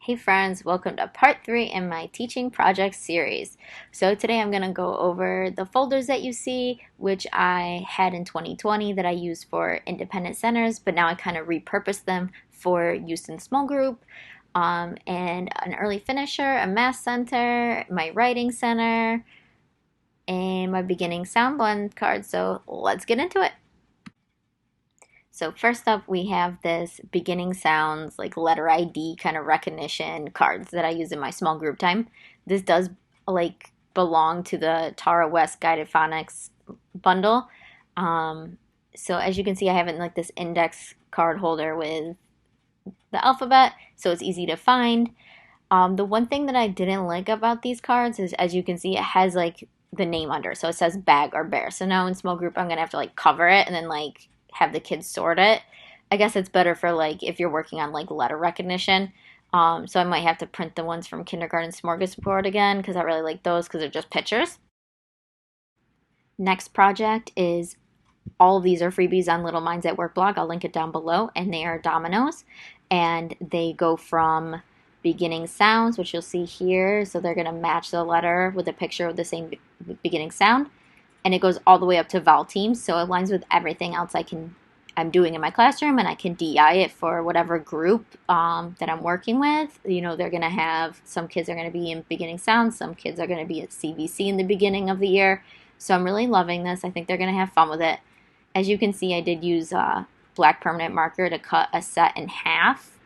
Hey friends, welcome to part 3 in my teaching project series. So today I'm going to go over the folders that you see, which I had in 2020 that I used for independent centers, but now I kind of repurposed them for use in small group, and an early finisher, a math center, my writing center, and my beginning sound blend card. So let's get into it. So first up, we have this beginning sounds like letter ID kind of recognition cards that I use in my small group time. This does belong to the Tara West Guided Phonics bundle. Um, so as you can see, I have it in like this index card holder with the alphabet, so it's easy to find. The one thing that I didn't like about these cards is, as you can see, it has like the name under. So it says bag or bear. So now in small group, I'm gonna have to like cover it and then like have the kids sort it. I guess it's better for like if you're working on like letter recognition. So I might have to print the ones from Kindergarten Smorgasbord again because I really like those because they're just pictures. Next project is all of these are freebies on Little Minds at Work blog. I'll link it down below, and they are dominoes, and they go from beginning sounds, which you'll see here. So they're going to match the letter with a picture of the same beginning sound, and it goes all the way up to vowel teams. So it aligns with everything else I'm doing in my classroom, and I can DI it for whatever group that I'm working with. You know, they're going to have some kids are going to be in beginning sounds, some kids are going to be at CVC in the beginning of the year. So I'm really loving this. I think they're going to have fun with it. As you can see, I did use black permanent marker to cut a set in half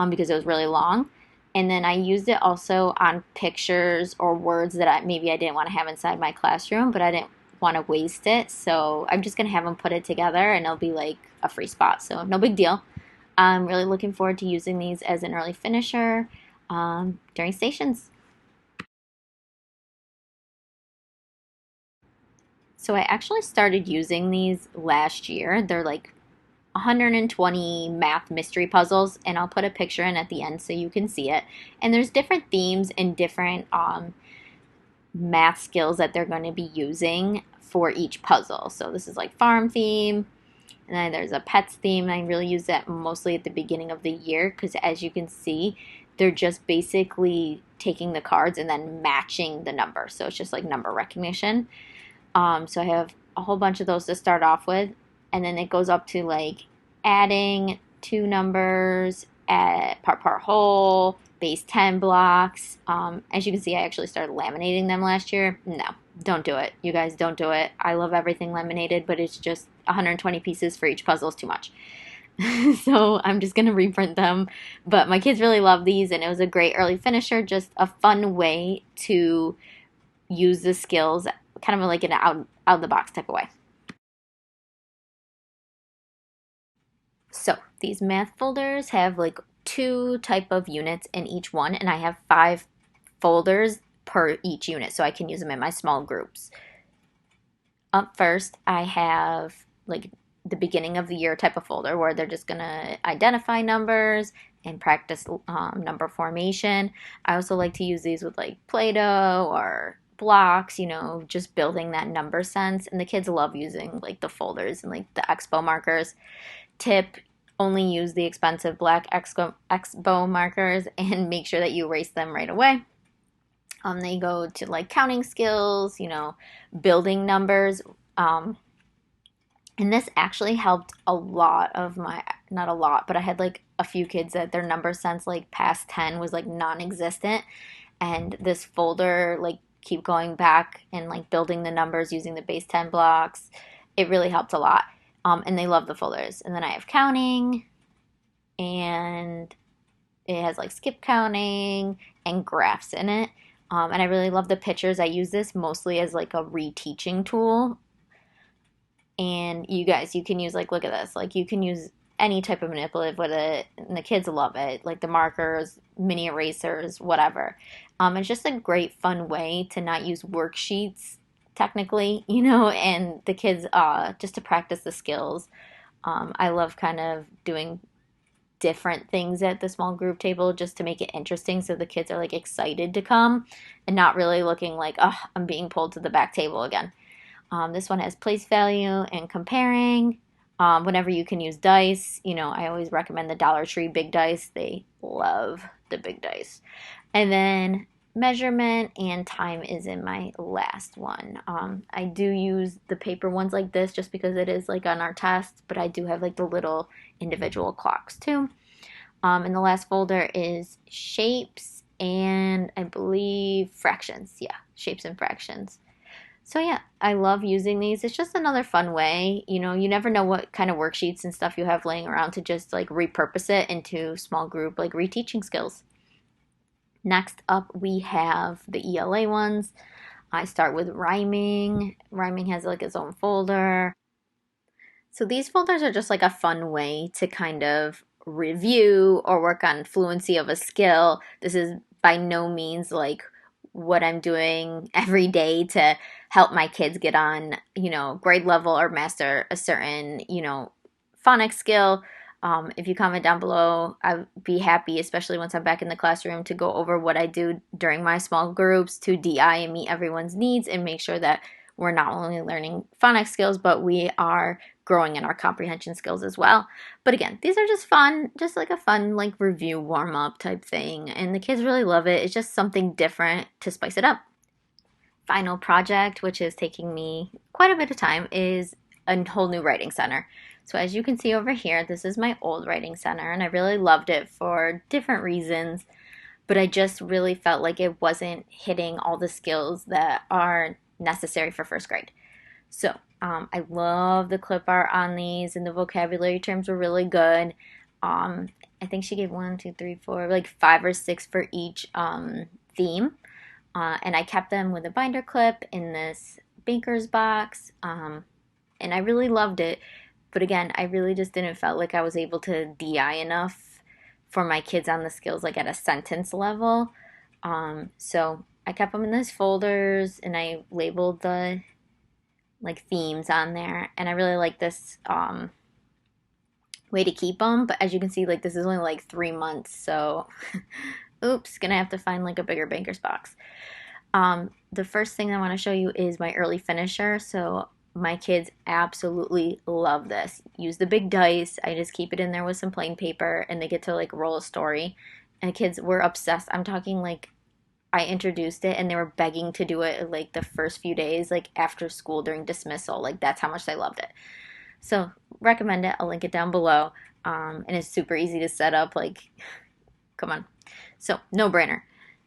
because it was really long. And then I used it also on pictures or words that maybe I didn't want to have inside my classroom, but I didn't want to waste it. So I'm just going to have them put it together and it'll be like a free spot. So no big deal. I'm really looking forward to using these as an early finisher during stations. So I actually started using these last year. They're like 120 math mystery puzzles, and I'll put a picture in at the end so you can see it. And there's different themes and different math skills that they're going to be using for each puzzle. So this is like farm theme, and then there's a pets theme. I really use that mostly at the beginning of the year because, as you can see, they're just basically taking the cards and then matching the number. So it's just like number recognition. So I have a whole bunch of those to start off with, and then it goes up to like adding two numbers at part whole, base 10 blocks. As you can see, I actually started laminating them last year. No, don't do it. You guys don't do it. I love everything laminated, but it's just 120 pieces for each puzzle is too much. So I'm just going to reprint them. But my kids really love these, and it was a great early finisher, just a fun way to use the skills kind of like in an out of the box type of way. So these math folders have like two type of units in each one, and I have 5 folders per each unit, so I can use them in my small groups. Up first, I have like the beginning of the year type of folder where they're just gonna identify numbers and practice number formation. I also like to use these with like Play-Doh or blocks, you know, just building that number sense. And the kids love using like the folders and like the expo markers. Tip, only use the expensive black expo markers and make sure that you erase them right away. They go to like counting skills, you know, building numbers. And this actually helped a lot of my, not a lot, but I had like a few kids that their number sense like past 10 was like non-existent. And this folder, like keep going back and like building the numbers using the base 10 blocks, it really helped a lot. And they love the folders. And then I have counting, and it has like skip counting and graphs in it. And I really love the pictures. I use this mostly as like a reteaching tool. And you guys, you can use like, look at this. Like you can use any type of manipulative with it, and the kids love it. Like the markers, mini erasers, whatever. It's just a great fun way to not use worksheets technically, you know, and the kids just to practice the skills. I love kind of doing different things at the small group table just to make it interesting so the kids are like excited to come and not really looking like, oh, I'm being pulled to the back table again. This one has place value and comparing. Whenever you can use dice, you know, I always recommend the Dollar Tree big dice. They love the big dice. And then measurement and time is in my last one. I do use the paper ones like this just because it is like on our test, but I do have like the little individual clocks too. And the last folder is shapes and I believe fractions. Yeah, shapes and fractions. So yeah, I love using these. It's just another fun way. You know, you never know what kind of worksheets and stuff you have laying around to just like repurpose it into small group like reteaching skills. Next up, we have the ELA ones. I start with rhyming. Rhyming has like its own folder. So these folders are just like a fun way to kind of review or work on fluency of a skill. This is by no means like what I'm doing every day to help my kids get on, grade level or master a certain, phonics skill. If you comment down below, I'd be happy, especially once I'm back in the classroom, to go over what I do during my small groups to DI and meet everyone's needs and make sure that we're not only learning phonics skills, but we are growing in our comprehension skills as well. But again, these are just fun, just like a fun like review warm up type thing. And the kids really love it. It's just something different to spice it up. Final project, which is taking me quite a bit of time, is a whole new writing center. So as you can see over here, this is my old writing center and I really loved it for different reasons, but I just really felt like it wasn't hitting all the skills that are necessary for first grade. So I love the clip art on these, and the vocabulary terms were really good. I think she gave 1, 2, 3, 4, like 5 or 6 for each theme. And I kept them with a binder clip in this baker's box. And I really loved it. But again, I really just didn't feel like I was able to DI enough for my kids on the skills, like at a sentence level. So I kept them in those folders and I labeled the like themes on there, and I really like this way to keep them. But as you can see, like this is only like 3 months, so oops, gonna have to find like a bigger banker's box. The first thing I want to show you is my early finisher. So my kids absolutely love this. Use the big dice. I just keep it in there with some plain paper, and they get to like roll a story. And the kids were obsessed. I'm talking like I introduced it and they were begging to do it like the first few days, like after school during dismissal. Like that's how much they loved it. So recommend it. I'll link it down below. And it's super easy to set up. Like, come on. So no brainer.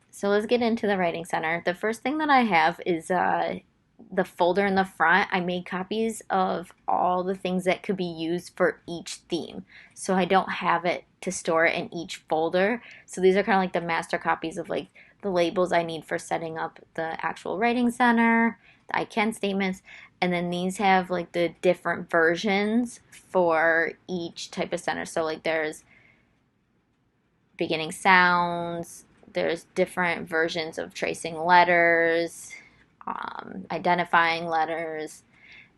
So let's get into the writing center. The first thing that I have is the folder in the front. I made copies of all the things that could be used for each theme. So I don't have it to store it in each folder. So these are kind of like the master copies of like the labels I need for setting up the actual writing center, the I can statements, and then these have like the different versions for each type of center. So like there's beginning sounds, there's different versions of tracing letters, identifying letters,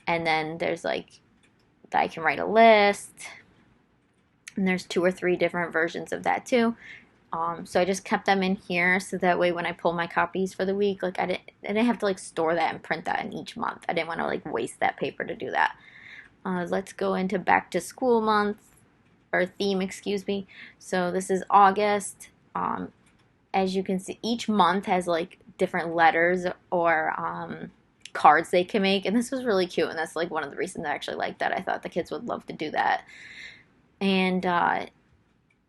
and then there's like I can write a list, and there's 2 or 3 different versions of that too. So I just kept them in here so that way when I pull my copies for the week, like I didn't have to like store that and print that in each month. I didn't want to like waste that paper to do that. Let's go into back to school month or theme, excuse me. So this is August. As you can see, each month has like different letters or cards they can make, and this was really cute. And that's like one of the reasons I actually like that. I thought the kids would love to do that. And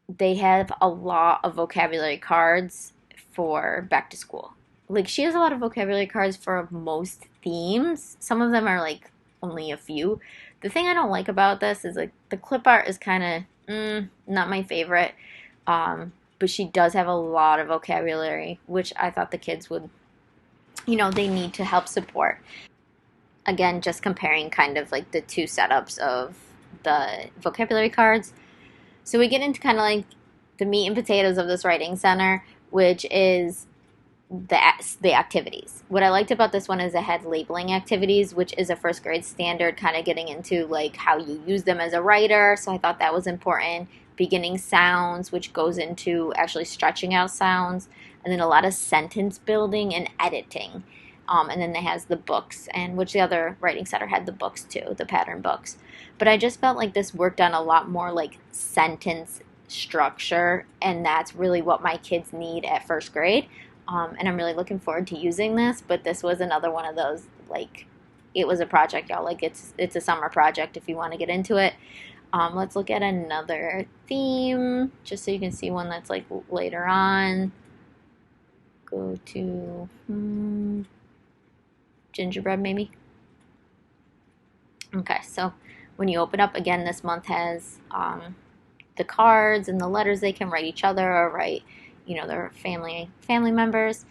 they have a lot of vocabulary cards for back to school. Like she has a lot of vocabulary cards for most themes. Some of them are like only a few. The thing I don't like about this is like the clip art is kind of not my favorite. But she does have a lot of vocabulary, which I thought the kids would, they need to help support. Again, just comparing kind of like the 2 setups of the vocabulary cards. So we get into kind of like the meat and potatoes of this writing center, which is the activities. What I liked about this one is it had labeling activities, which is a first grade standard, kind of getting into like how you use them as a writer. So I thought that was important. Beginning sounds, which goes into actually stretching out sounds, and then a lot of sentence building and editing. And then it has the books, and which the other writing center had the books too, the pattern books. But I just felt like this worked on a lot more like sentence structure, and that's really what my kids need at first grade. And I'm really looking forward to using this, but this was another one of those, like, it was a project, y'all. Like, it's a summer project if you want to get into it. Let's look at another theme, just so you can see one that's like later on. Go to gingerbread, maybe. Okay, so when you open up, again, this month has the cards and the letters they can write each other or write, their family members.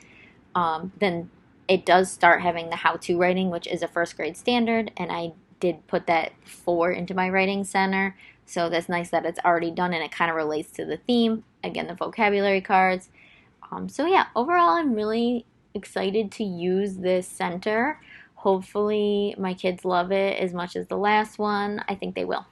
Then it does start having the how-to writing, which is a first grade standard, and I did put that 4 into my writing center. So that's nice that it's already done and it kind of relates to the theme. Again, the vocabulary cards. So yeah, overall, I'm really excited to use this center. Hopefully, my kids love it as much as the last one. I think they will.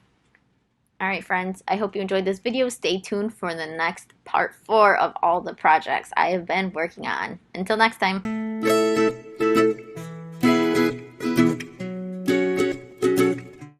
All right, friends, I hope you enjoyed this video. Stay tuned for the next part 4 of all the projects I have been working on. Until next time.